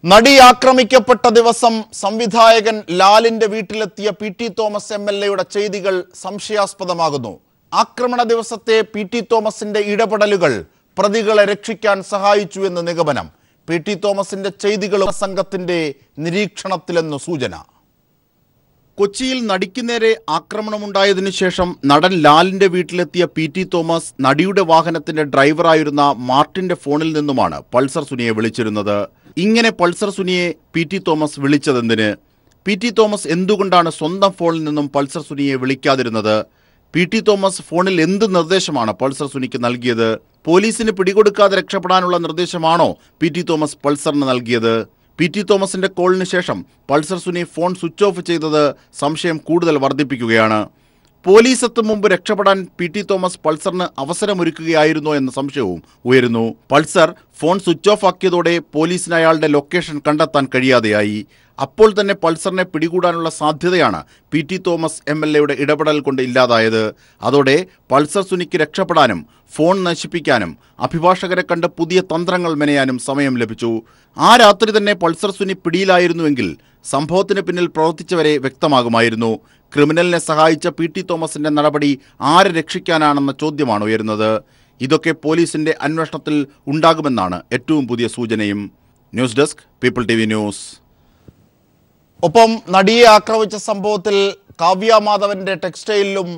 നടി ആക്രമിക്കപ്പെട്ട ദിവസം സംവിധായകൻ ലാലിന്റെ വീട്ടിലെത്തിയ പി.ടി. തോമസ് എം.എൽ.എയുടെ ചെയ്തികൾ സംശയാസ്പദമാകുന്നു. ആക്രമണ ദിവസത്തെ പി.ടി. തോമസിന്റെ ഇടപെടലുകൾ പ്രതികളെ രക്ഷിക്കാൻ സഹായിച്ചു എന്ന് നിഗമനം. പി.ടി. തോമസിന്റെ ചെയ്തികളും സംഘത്തിന്റെ നിരീക്ഷണത്തിലെന്ന് സൂചന. കൊച്ചിയിൽ നടിക്ക് നേരെ ആക്രമണമുണ്ടായതിനു ശേഷം നടൻ ലാലിന്റെ വീട്ടിലെത്തിയ പി.ടി. തോമസ് നടിയുടെ വാഹനത്തിന്റെ ഡ്രൈവറായിരുന്ന മാർട്ടിന്റെ ഫോണിൽ നിന്നുമാണ് പൾസർ സുനിയെ വിളിച്ചിരുന്നത്. ഇങ്ങനെ പൾസർ സുനിയെ പി.ടി. തോമസ് വിളിച്ചതെന്തിന്? പി.ടി. തോമസ് എന്തുകൊണ്ടാണ് സ്വന്തം ഫോണിൽ നിന്നും പൾസർ സുനിയെ വിളിക്കാതിരുന്നത്? പി.ടി. തോമസ് ഫോണിൽ എന്ത് നിർദ്ദേശമാണ് പൾസർ സുനിക്ക് നൽകിയത്? പോലീസിന് പിടികൊടുക്കാതെ രക്ഷപ്പെടാനുള്ള നിർദ്ദേശമാണോ പി.ടി. തോമസ് പൾസറിന് നൽകിയത്? പി.ടി. തോമസിന്റെ കോളിന് ശേഷം Pulsar Suni phone switch off ചെയ്തത് സംശയം കൂടുതൽ വർദ്ധിപ്പിക്കുകയാണ്. പോലീസ് എത്തും മുമ്പ് രക്ഷപ്പെടാൻ പി.ടി. തോമസ് പൾസറിന് അവസരമൊരുക്കുകയായിരുന്നോ എന്ന സംശയവും ഉയരുന്നു. പൾസർ ഫോൺ സ്വിച്ച് ഓഫ് ആക്കിയതോടെ പോലീസിന് അയാളുടെ ലൊക്കേഷൻ കണ്ടെത്താൻ കഴിയാതെയായി. അപ്പോൾ തന്നെ പൾസറിനെ പിടികൂടാനുള്ള സാധ്യതയാണ് പി.ടി. തോമസ് എം.എൽ.എയുടെ ഇടപെടൽ കൊണ്ട് ഇല്ലാതായത്. അതോടെ പൾസർ സുനിക്ക് രക്ഷപ്പെടാനും ഫോൺ നശിപ്പിക്കാനും അഭിഭാഷകരെ കണ്ട് പുതിയ തന്ത്രങ്ങൾ മെനയാനും സമയം ലഭിച്ചു. ആ രാത്രി തന്നെ പൾസർ സുനി പിടിയിലായിരുന്നുവെങ്കിൽ സംഭവത്തിന് പിന്നിൽ പ്രവർത്തിച്ചവരെ വ്യക്തമാകുമായിരുന്നു. ക്രിമിനലിനെ സഹായിച്ച പി.ടി. തോമസിന്റെ നടപടി ആരെ രക്ഷിക്കാനാണെന്ന ചോദ്യമാണ് ഉയരുന്നത്. ഇതൊക്കെ പോലീസിന്റെ അന്വേഷണത്തിൽ ഉണ്ടാകുമെന്നാണ് ഏറ്റവും പുതിയ സൂചനയും. News desk, people TV. News. ഒപ്പം നടിയെ ആക്രമിച്ച സംഭവത്തിൽ കാവ്യ മാധവന്റെ ടെക്സ്റ്റൈലിലും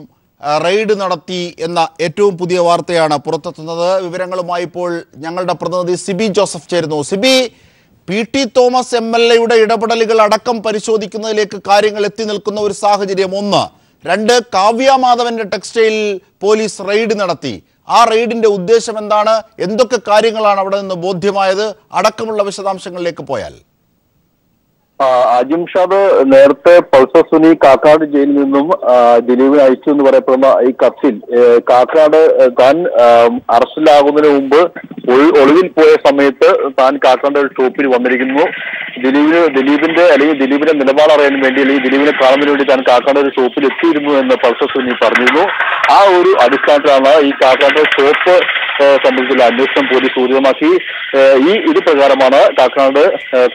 റെയ്ഡ് നടത്തി എന്ന ഏറ്റവും പുതിയ വാർത്തയാണ് പുറത്തെത്തുന്നത്. വിവരങ്ങളുമായി ഇപ്പോൾ ഞങ്ങളുടെ പ്രതിനിധി സിബി ജോസഫ് ചേരുന്നു. സിബി, പി.ടി. തോമസ് എം.എൽ.എയുടെ ഇടപെടലുകൾ അടക്കം പരിശോധിക്കുന്നതിലേക്ക് കാര്യങ്ങൾ എത്തി നിൽക്കുന്ന ഒരു സാഹചര്യം ഒന്ന്. രണ്ട്, കാവ്യ മാധവന്റെ ടെക്സ്റ്റൈലിൽ പോലീസ് റെയ്ഡ് നടത്തി. ആ റെയ്ഡിന്റെ ഉദ്ദേശം എന്താണ്? എന്തൊക്കെ കാര്യങ്ങളാണ് അവിടെ നിന്ന് ബോധ്യമായത്? അടക്കമുള്ള വിശദാംശങ്ങളിലേക്ക് പോയാൽ. അജിംഷാദ്, നേരത്തെ പൾസർ സുനി കാക്കാട് ജയിലിൽ നിന്നും ദിലീപിന് അയച്ചു എന്ന് പറയപ്പെടുന്ന ഈ കത്തിൽ കാക്കാട് താൻ അറസ്റ്റിലാകുന്നതിന് മുമ്പ് ഒളിവിൽ പോയ സമയത്ത് താൻ കാക്കാട് ഒരു ഷോപ്പിൽ വന്നിരിക്കുന്നു, ദിലീപിന്റെ നിലപാട് അറിയാൻ വേണ്ടി അല്ലെങ്കിൽ ദിലീപിനെ കാണുന്നതിന് വേണ്ടി താൻ കാക്കാട് ഒരു ഷോപ്പിൽ എത്തിയിരുന്നു എന്ന് പൾസർ സുനി പറഞ്ഞിരുന്നു. ആ ഒരു അടിസ്ഥാനത്തിലാണ് ഈ കാക്കാട് ഷോപ്പ് സംബന്ധിച്ചുള്ള അന്വേഷണം പോലീസ് ഊർജിതമാക്കി. ഇത് പ്രകാരമാണ് കാക്കാട്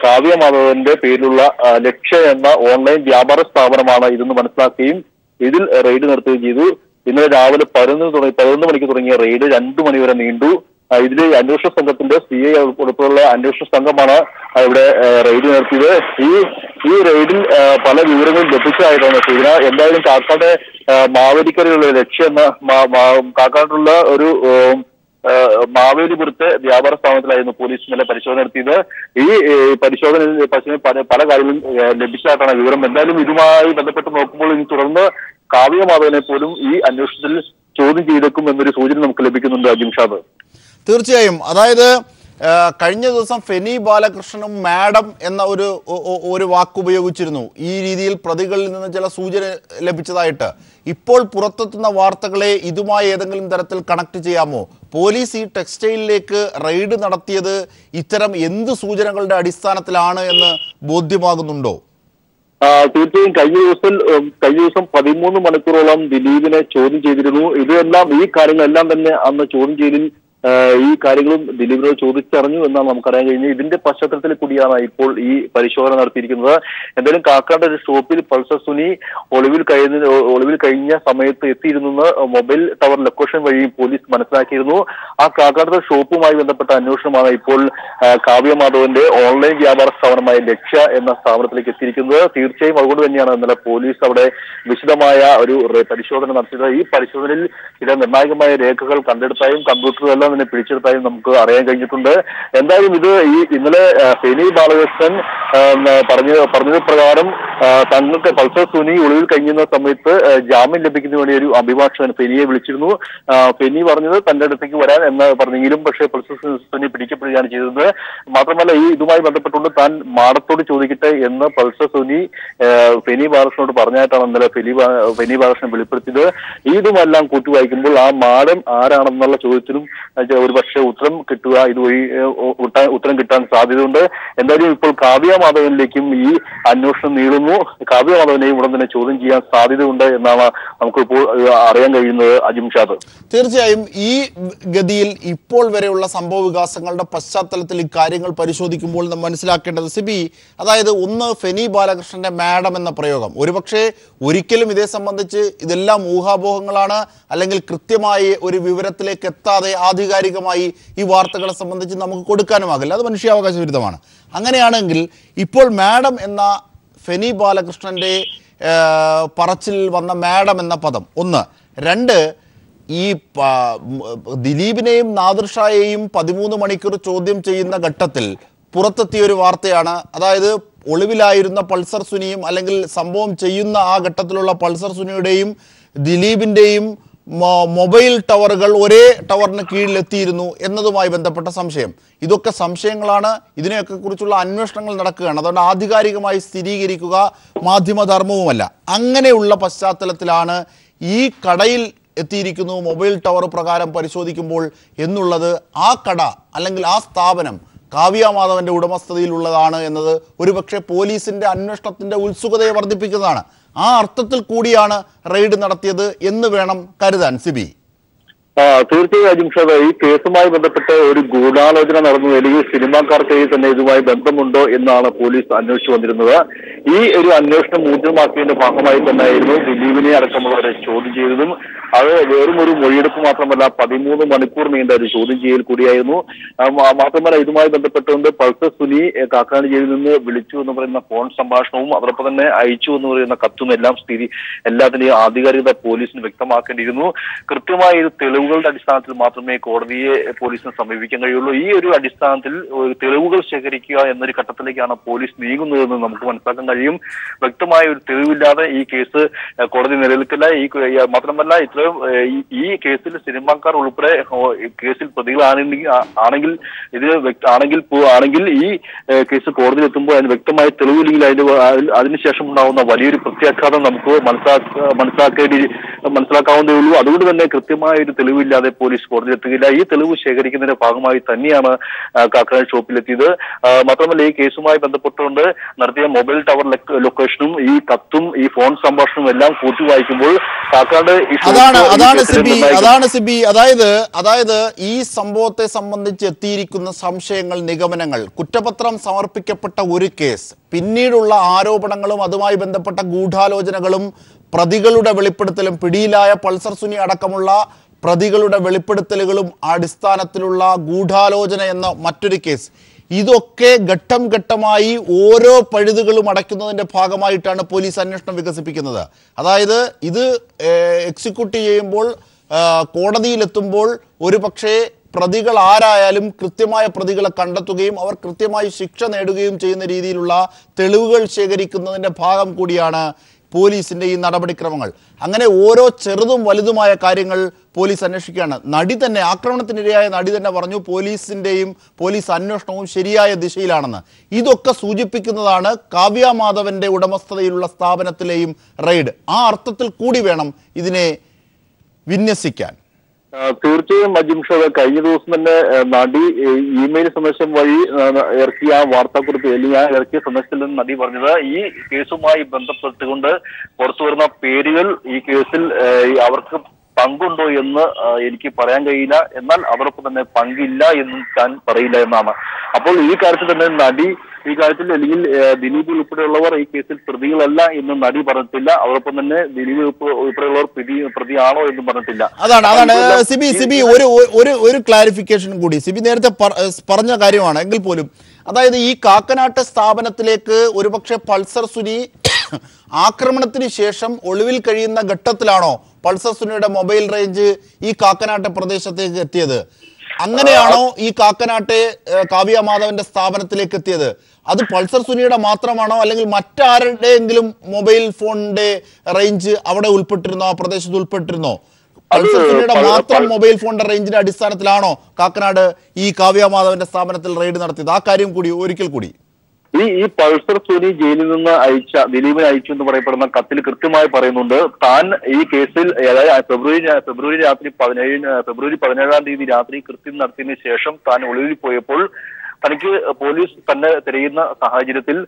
കാവ്യ മാധവന്റെ പേരിലുള്ള ലക്ഷ്യ എന്ന ഓൺലൈൻ വ്യാപാര സ്ഥാപനമാണ് ഇതെന്ന് മനസ്സിലാക്കുകയും ഇതിൽ റെയ്ഡ് നടത്തുകയും ചെയ്തു. ഇന്നലെ രാവിലെ 11 മണിക്ക് തുടങ്ങിയ റെയ്ഡ് 2 മണി വരെ നീണ്ടു. ഇതിൽ അന്വേഷണ സംഘത്തിന്റെ CI ഉൾപ്പെടെയുള്ള അന്വേഷണ സംഘമാണ് ഇവിടെ റെയ്ഡ് നടത്തിയത്. ഈ റെയ്ഡിൽ പല വിവരങ്ങളും ലഭിച്ചതായിട്ടാണ് സൂചന. എന്തായാലും കാക്കാട് മാവേലിക്കരയുള്ള ലക്ഷ്യം എന്ന കാക്കാട്ടുള്ള ഒരു മാവേലിപുരത്തെ വ്യാപാര സ്ഥാപനത്തിലായിരുന്നു പോലീസ് ഇന്നലെ പരിശോധന നടത്തിയത്. ഈ പരിശോധനയിൽ പല കാര്യങ്ങളും ലഭിച്ചതായിട്ടാണ് വിവരം. എന്തായാലും ഇതുമായി ബന്ധപ്പെട്ട് നോക്കുമ്പോൾ ഇനി തുടർന്ന് കാവ്യ മാധവനെ പോലും ഈ അന്വേഷണത്തിൽ ചോദ്യം ചെയ്തേക്കും എന്നൊരു സൂചന നമുക്ക് ലഭിക്കുന്നുണ്ട് അജിംഷാദ്. തീർച്ചയായും. അതായത് കഴിഞ്ഞ ദിവസം ഫെനി ബാലകൃഷ്ണനും മാഡം എന്ന ഒരു വാക്ക് ഉപയോഗിച്ചിരുന്നു. ഈ രീതിയിൽ പ്രതികളിൽ നിന്ന് ചില സൂചന ലഭിച്ചതായിട്ട്. ഇപ്പോൾ പുറത്തെത്തുന്ന വാർത്തകളെ ഇതുമായി ഏതെങ്കിലും തരത്തിൽ കണക്ട് ചെയ്യാമോ? പോലീസ് ഈ ടെക്സ്റ്റൈലിലേക്ക് റെയ്ഡ് നടത്തിയത് ഇത്തരം എന്ത് സൂചനകളുടെ അടിസ്ഥാനത്തിലാണ് എന്ന് ബോധ്യമാകുന്നുണ്ടോ? തീർച്ചയായും കഴിഞ്ഞ ദിവസം 13 മണിക്കൂറോളം ദിലീപിനെ ചോദ്യം ചെയ്തിരുന്നു. ഈ കാര്യങ്ങളെല്ലാം തന്നെ അന്ന് ചോദ്യം ചെയ്യലിൽ ഈ കാര്യങ്ങളും ദിലീപിനോട് ചോദിച്ചറിഞ്ഞു എന്നാണ് നമുക്കറിയാൻ കഴിഞ്ഞത്. ഇതിന്റെ പശ്ചാത്തലത്തിൽ കൂടിയാണ് ഇപ്പോൾ ഈ പരിശോധന നടത്തിയിരിക്കുന്നത്. എന്തായാലും കാക്കാട് ഒരു ഷോപ്പിൽ പൾസർ സുനി ഒളിവിൽ കഴിഞ്ഞ സമയത്ത് എത്തിയിരുന്നെന്ന് മൊബൈൽ ടവർ ലൊക്കേഷൻ വഴി പോലീസ് മനസ്സിലാക്കിയിരുന്നു. ആ കാക്കാട് ഷോപ്പുമായി ബന്ധപ്പെട്ട അന്വേഷണമാണ് ഇപ്പോൾ കാവ്യ മാധവന്റെ ഓൺലൈൻ വ്യാപാര സ്ഥാപനമായ ലക്ഷ്യ എന്ന സ്ഥാപനത്തിലേക്ക് എത്തിയിരിക്കുന്നത്. തീർച്ചയായും അതുകൊണ്ട് തന്നെയാണ് ഇന്നലെ പോലീസ് അവിടെ വിശദമായ ഒരു പരിശോധന നടത്തിയത്. ഈ പരിശോധനയിൽ ചില നിർണായകമായ രേഖകൾ കണ്ടെടുത്തായും കമ്പ്യൂട്ടറുകളെല്ലാം തന്നെ പിടിച്ചെടുത്തായും നമുക്ക് അറിയാൻ കഴിഞ്ഞിട്ടുണ്ട്. എന്തായാലും ഇന്നലെ ഫെനി ബാലകൃഷ്ണൻ പറഞ്ഞത് പ്രകാരം തങ്ങൾക്ക് പൾസർ സുനി ഒളിവിൽ കഴിഞ്ഞിരുന്ന സമയത്ത് ജാമ്യം ലഭിക്കുന്നതിന് വേണ്ടി ഒരു അഭിഭാഷകൻ ഫെനിയെ വിളിച്ചിരുന്നു. ഫെനി പറഞ്ഞത് തന്റെ അടുത്തേക്ക് വരാൻ എന്ന് പറഞ്ഞെങ്കിലും പക്ഷേ പൾസർ സുനി പിടിക്കപ്പെടുകയാണ് ചെയ്തത്. മാത്രമല്ല ഇതുമായി ബന്ധപ്പെട്ടുകൊണ്ട് താൻ മാഡത്തോട് ചോദിക്കട്ടെ എന്ന് പൾസർ സുനി ഫെനി ബാലകൃഷ്ണനോട് പറഞ്ഞായിട്ടാണ് ഇന്നലെ ഫെനി ബാലകൃഷ്ണൻ വെളിപ്പെടുത്തിയത്. ഇതുമെല്ലാം കൂട്ടുവായിക്കുമ്പോൾ ആ മാഡം ആരാണെന്നുള്ള ചോദ്യത്തിനും ഒരു പക്ഷേ ഉത്തരം കിട്ടാൻ സാധ്യതയുണ്ട്. എന്തായാലും ഇപ്പോൾ കാവ്യ മാധവനിലേക്കും ഈ അന്വേഷണം നീളുന്നു. കാവ്യ മാധവനെയും ഉടൻ തന്നെ ചോദ്യം ചെയ്യാൻ സാധ്യതയുണ്ട് എന്നാണ് നമുക്കിപ്പോൾ അറിയാൻ കഴിയുന്നത്. അജിംഷാദ്, തീർച്ചയായും ഈ ഗതിയിൽ ഇപ്പോൾ വരെയുള്ള സംഭവ വികാസങ്ങളുടെ പശ്ചാത്തലത്തിൽ ഇക്കാര്യങ്ങൾ പരിശോധിക്കുമ്പോൾ നാം മനസ്സിലാക്കേണ്ടത് സിബി, അതായത് ഒന്ന് ഫെനി ബാലകൃഷ്ണന്റെ മാഡം എന്ന പ്രയോഗം ഒരുപക്ഷെ ഒരിക്കലും ഇതേ സംബന്ധിച്ച് ഇതെല്ലാം ഊഹാപോഹങ്ങളാണ്, അല്ലെങ്കിൽ കൃത്യമായി ഒരു വിവരത്തിലേക്ക് എത്താതെ ആധികാരികമായി ഈ വാർത്തകളെ സംബന്ധിച്ച് നമുക്ക് കൊടുക്കാനുമാകില്ല, അത് മനുഷ്യാവകാശ വിരുദ്ധമാണ്. അങ്ങനെയാണെങ്കിൽ ഇപ്പോൾ മാഡം എന്ന ഫെനി ബാലകൃഷ്ണന്റെ പറച്ചിൽ വന്ന മാഡം എന്ന പദം ഒന്ന്, രണ്ട്, ഈ ദിലീപിനെയും നാദിർഷായെയും 13 മണിക്കൂർ ചോദ്യം ചെയ്യുന്ന ഘട്ടത്തിൽ പുറത്തെത്തിയ ഒരു വാർത്തയാണ്. അതായത് ഒളിവിലായിരുന്ന പൾസർ സുനിയും അല്ലെങ്കിൽ സംഭവം ചെയ്യുന്ന ആ ഘട്ടത്തിലുള്ള പൾസർ സുനിയുടെയും ദിലീപിൻ്റെയും മൊബൈൽ ടവറുകൾ ഒരേ ടവറിന് കീഴിലെത്തിയിരുന്നു എന്നതുമായി ബന്ധപ്പെട്ട സംശയം. ഇതൊക്കെ സംശയങ്ങളാണ്, ഇതിനെയൊക്കെ കുറിച്ചുള്ള അന്വേഷണങ്ങൾ നടക്കുകയാണ്. അതുകൊണ്ട് ആധികാരികമായി സ്ഥിരീകരിക്കുക മാധ്യമധർമ്മവുമല്ല. അങ്ങനെയുള്ള പശ്ചാത്തലത്തിലാണ് ഈ കടയിൽ എത്തിയിരിക്കുന്നു, മൊബൈൽ ടവർ പ്രകാരം പരിശോധിക്കുമ്പോൾ എന്നുള്ളത് ആ കട അല്ലെങ്കിൽ ആ സ്ഥാപനം കാവ്യ മാധവന്റെ ഉടമസ്ഥതയിലുള്ളതാണ് എന്നത് ഒരുപക്ഷെ പോലീസിന്റെ അന്വേഷണത്തിന്റെ ഉത്സുകതയെ വർദ്ധിപ്പിക്കുന്നതാണ്. ആ അർത്ഥത്തിൽ കൂടിയാണ് റെയ്ഡ് നടത്തിയത് എന്ന് വേണം കരുതാൻ. സിബി, തീർച്ചയായും അജിംഷാദ്, ഈ കേസുമായി ബന്ധപ്പെട്ട് ഒരു ഗൂഢാലോചന നടന്നു, അല്ലെങ്കിൽ സിനിമാക്കാർക്കിടയിൽ തന്നെ ഇതുമായി ബന്ധമുണ്ടോ എന്നാണ് പോലീസ് അന്വേഷിച്ചു വന്നിരുന്നത്. ഈ ഒരു അന്വേഷണം ഊർജ്ജമാക്കിയതിന്റെ ഭാഗമായി തന്നെയായിരുന്നു ദിലീപിനെ അടക്കമുള്ളവരെ ചോദ്യം ചെയ്തതും. അത് വെറും ഒരു മൊഴിയെടുപ്പ് മാത്രമല്ല, 13 മണിക്കൂർ നീണ്ട ഒരു ചോദ്യം ചെയ്യൽ കൂടിയായിരുന്നു. മാത്രമല്ല ഇതുമായി ബന്ധപ്പെട്ടുകൊണ്ട് പൾസർ സുനി കാക്കാട് ജയിലിൽ നിന്ന് വിളിച്ചു എന്ന് പറയുന്ന ഫോൺ സംഭാഷണവും അതോടൊപ്പം തന്നെ അയച്ചു എന്ന് പറയുന്ന കത്തും എല്ലാത്തിന്റെയും ആധികാരികത പോലീസിന് വ്യക്തമാക്കേണ്ടിയിരുന്നു. കൃത്യമായ ഒരു തെളിവുകളുടെ അടിസ്ഥാനത്തിൽ മാത്രമേ കോടതിയെ പോലീസിനെ സമീപിക്കാൻ കഴിയുള്ളൂ. ഈ ഒരു അടിസ്ഥാനത്തിൽ തെളിവുകൾ ശേഖരിക്കുക എന്നൊരു ഘട്ടത്തിലേക്കാണ് പോലീസ് നീങ്ങുന്നതെന്ന് നമുക്ക് മനസ്സിലാക്കാൻ കഴിയും. വ്യക്തമായ ഒരു തെളിവില്ലാതെ ഈ കേസ് കോടതി നിലനിൽക്കില്ല. മാത്രമല്ല ഈ കേസിൽ സിനിമാക്കാർ ഉൾപ്പെടെ കേസിൽ പ്രതികളാണെങ്കിൽ ഈ കേസ് കോടതിയിൽ എത്തുമ്പോൾ അതിന് വ്യക്തമായ തെളിവില്ലെങ്കിൽ അതിനുശേഷം ഉണ്ടാകുന്ന വലിയൊരു പ്രത്യാഘാതം നമുക്ക് മനസ്സിലാക്കാവുന്നതേ ഉള്ളൂ. അതുകൊണ്ട് തന്നെ കൃത്യമായ ഒരു തെളിവില്ലാതെ പോലീസ് കോടതിയിൽ എത്തുകയില്ല. ഈ തെളിവ് ശേഖരിക്കുന്നതിന്റെ ഭാഗമായി തന്നെയാണ് കാക്കനാട് ഷോപ്പിലെത്തിയത്. മാത്രമല്ല ഈ കേസുമായി ബന്ധപ്പെട്ടുകൊണ്ട് നടത്തിയ മൊബൈൽ ടവർ ലൊക്കേഷനും ഈ കത്തും ഈ ഫോൺ സംഭാഷണവും എല്ലാം കൂട്ടി വായിക്കുമ്പോൾ കാക്കാട് അതാണ് സിബി, അതായത് ഈ സംഭവത്തെ സംബന്ധിച്ച് എത്തിയിരിക്കുന്ന സംശയങ്ങൾ, നിഗമനങ്ങൾ, കുറ്റപത്രം സമർപ്പിക്കപ്പെട്ട ഒരു കേസ്, പിന്നീടുള്ള ആരോപണങ്ങളും അതുമായി ബന്ധപ്പെട്ട ഗൂഢാലോചനകളും പ്രതികളുടെ വെളിപ്പെടുത്തലും, പിടിയിലായ പൾസർ സുനി അടക്കമുള്ള പ്രതികളുടെ വെളിപ്പെടുത്തലുകളും അടിസ്ഥാനത്തിലുള്ള ഗൂഢാലോചന എന്ന മറ്റൊരു കേസ്, ഇതൊക്കെ ഘട്ടം ഘട്ടമായി ഓരോ പഴുതുകളും അടയ്ക്കുന്നതിൻ്റെ ഭാഗമായിട്ടാണ് പോലീസ് അന്വേഷണം വികസിപ്പിക്കുന്നത്. അതായത് ഇത് എക്സിക്യൂട്ട് ചെയ്യുമ്പോൾ കോടതിയിലെത്തുമ്പോൾ ഒരു പക്ഷേ പ്രതികൾ ആരായാലും കൃത്യമായ പ്രതികളെ കണ്ടെത്തുകയും അവർ കൃത്യമായി ശിക്ഷ നേടുകയും ചെയ്യുന്ന രീതിയിലുള്ള തെളിവുകൾ ശേഖരിക്കുന്നതിൻ്റെ ഭാഗം കൂടിയാണ് പോലീസിൻ്റെ ഈ നടപടിക്രമങ്ങൾ. അങ്ങനെ ഓരോ ചെറുതും വലുതുമായ കാര്യങ്ങൾ പോലീസ് അന്വേഷിക്കുകയാണ്. ആക്രമണത്തിനിരയായ നടി തന്നെ പറഞ്ഞു പോലീസ് അന്വേഷണവും ശരിയായ ദിശയിലാണെന്ന്. ഇതൊക്കെ സൂചിപ്പിക്കുന്നതാണ് കാവ്യ മാധവന്റെ ഉടമസ്ഥതയിലുള്ള സ്ഥാപനത്തിലെയും റെയ്ഡ്. ആ അർത്ഥത്തിൽ കൂടി വേണം ഇതിനെ വിന്യസിക്കാൻ. തീർച്ചയായും അജിംഷാദ്, കഴിഞ്ഞ ദിവസം തന്നെ നടി ഇമെയിൽ സന്ദേശം വഴി ഇറക്കിയ വാർത്താക്കുറിപ്പ് അല്ലെങ്കിൽ ഇറക്കിയ സന്ദേശത്തിൽ നിന്ന് നടി പറഞ്ഞത് ഈ കേസുമായി ബന്ധപ്പെട്ടുകൊണ്ട് പുറത്തു വരുന്ന പേരുകൾ ഈ കേസിൽ അവർക്ക് പങ്കുണ്ടോ എന്ന് എനിക്ക് പറയാൻ കഴിയില്ല, എന്നാൽ അവരൊപ്പം തന്നെ പങ്കില്ല എന്ന് താൻ പറയില്ല എന്നാണ്. അപ്പോൾ ഈ കാര്യത്തിൽ തന്നെ നടി ഈ കാര്യത്തിൽ അല്ലെങ്കിൽ ദിലീപ് ഉൾപ്പെടെയുള്ളവർ ഈ കേസിൽ പ്രതികളല്ല എന്ന് നടി പറഞ്ഞിട്ടില്ല. അവരൊപ്പം തന്നെ ദിലീപ് ഉൾപ്പെടെയുള്ളവർ പ്രതിയാണോ എന്നും പറഞ്ഞിട്ടില്ല. അതാണ് സിബി ഒരു ക്ലാരിഫിക്കേഷൻ കൂടി. സിബി നേരത്തെ പറഞ്ഞ കാര്യമാണ് എങ്കിൽ പോലും, അതായത് ഈ കാക്കനാട്ട് സ്ഥാപനത്തിലേക്ക് ഒരുപക്ഷെ പൾസർ സുനി ആക്രമണത്തിന് ശേഷം ഒളിവിൽ കഴിയുന്ന ഘട്ടത്തിലാണോ പൾസർ സുനിയുടെ മൊബൈൽ റേഞ്ച് ഈ കാക്കനാട്ട് പ്രദേശത്തേക്ക് എത്തിയത്? അങ്ങനെയാണോ ഈ കാക്കനാട്ടെ കാവ്യ മാധവന്റെ സ്ഥാപനത്തിലേക്ക് എത്തിയത്? അത് പൾസർ സുനിയുടെ മാത്രമാണോ, അല്ലെങ്കിൽ മറ്റാരുടെയെങ്കിലും മൊബൈൽ ഫോണിന്റെ റേഞ്ച് അവിടെ ഉൾപ്പെട്ടിരുന്നോ, ആ പ്രദേശത്ത് ഉൾപ്പെട്ടിരുന്നോ? പൾസർ സുനിയുടെ മാത്രം മൊബൈൽ ഫോണിന്റെ റേഞ്ചിന്റെ അടിസ്ഥാനത്തിലാണോ കാക്കനാട് ഈ കാവ്യ മാധവന്റെ സ്ഥാപനത്തിൽ റെയ്ഡ് നടത്തിയത്? ആ കാര്യം കൂടി ഒരിക്കൽ കൂടി. ഈ പൾസർ സുനി ജയിലിൽ നിന്ന് ദിലീപിനെ അയച്ചു എന്ന് പറയപ്പെടുന്ന കത്തിൽ കൃത്യമായി പറയുന്നുണ്ട്, താൻ ഈ കേസിൽ അതായത് ഫെബ്രുവരി 17 രാത്രി കൃത്യം നടത്തിയതിനു ശേഷം താൻ ഒളിവിൽ പോയപ്പോൾ തനിക്ക് പോലീസ് തന്നെ തിരയുന്ന സാഹചര്യത്തിൽ